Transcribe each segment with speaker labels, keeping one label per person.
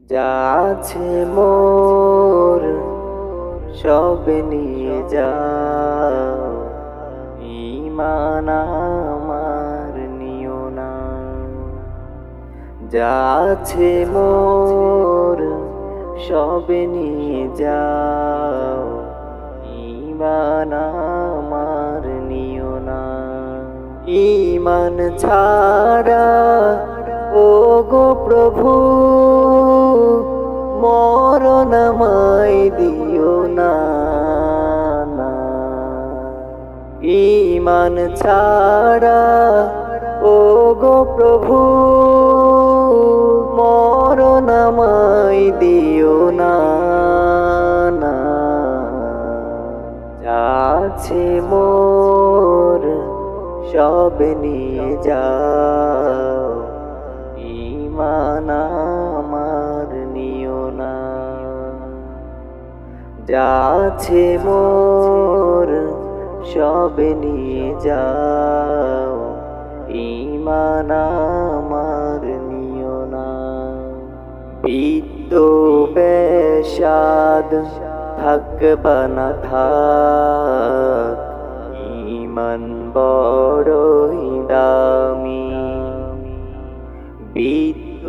Speaker 1: যা আছে মোর সব নিয়ে যাও, ঈমান আমার নিও না। যা আছে মোর সব নিয়ে যাও, ঈমান আমার নিও না। ঈমান ছাড়া ও গো প্রভু মরণ আমায় দিও না। ঈমান ছাড়া ও গো প্রভু মরণ আমায় দিও না। যা আছে মোর সব নিয়ে যাও, ঈমান আমার নিও না। যা আছে মোর সব নিয়ে যাও, ঈমান আমার নিও না। বিদ্য বেশাদ থাকবা না থাক, ঈমান বড়ই দামি। বিদ্য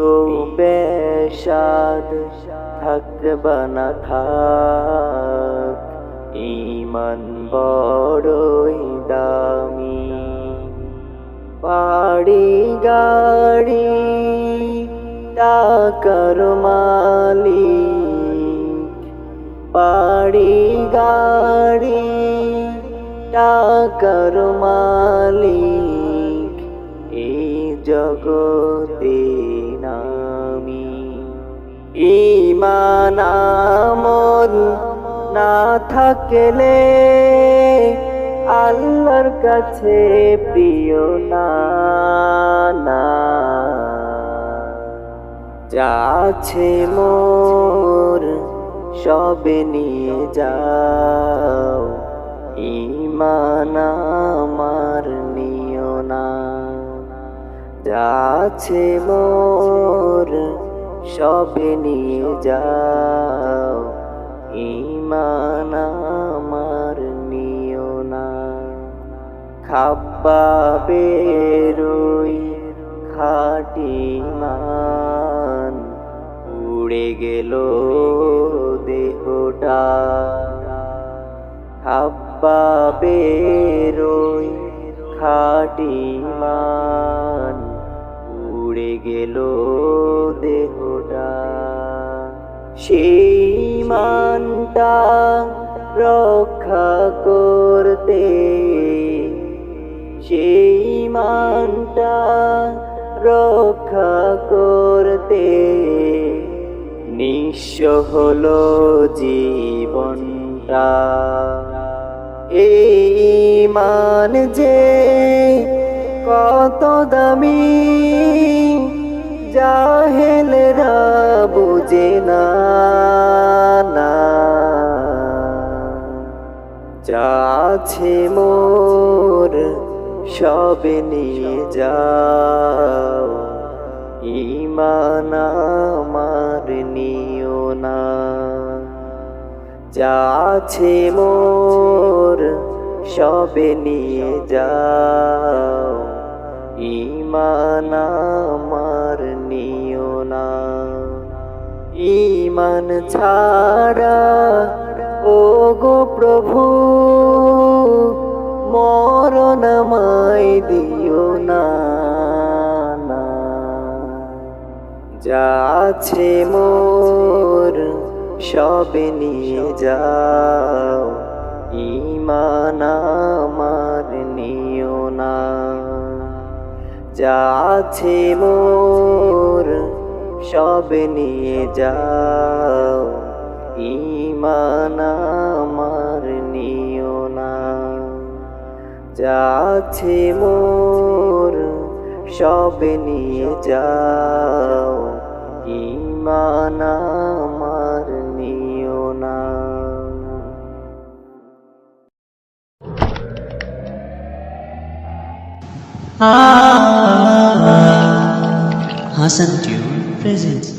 Speaker 1: বেশাদ থাকবা না থাক, ঈমান বড়ই দামি। বাড়ি গাড়ি টাকার মালিক, বাড়ি গাড়ি টাকার মালিক এই জগতে নামি। ঈমান আমল না থাকলে আল্লাহর কাছে প্রিয় না। যা আছে মোর সব নিয়ে যাও, ঈমান আমার নিও না। যা আছে মোর সব নিয়ে যাও, ঈমান আমার নিও না। খাপ্পা বেরোই খাটি ঈমান, উড়ে গেল দেহটা। খাপ্পা বেরোই খাটি ঈমান, উড়ে গেল দেহটা। সেই ঈমানটা রক্ষা করতে, সেই ঈমানটা রক্ষা করতে নিঃস্ব হলো জীবনটা। এই ঈমান যে কত দামি জাহেলরা বুঝে না। যা আছে মোর সব নিয়ে যাও, ঈমান আমার নিও না। যা আছে মোর সব নিয়ে যাও, ঈমান আমার নিও না। ঈমান ছাড়া ও গো প্রভু মরণ আমায় দিও না। যা আছে মোর সব নিয়ে যাও, ঈমান আমার নিও না। যা আছে মোর সব নিয়ে যাও, ঈমান আমার নিও না। যা আছে মোর সব নিয়ে যাও, ঈমান আমার নিও না।
Speaker 2: Hasan Tune presents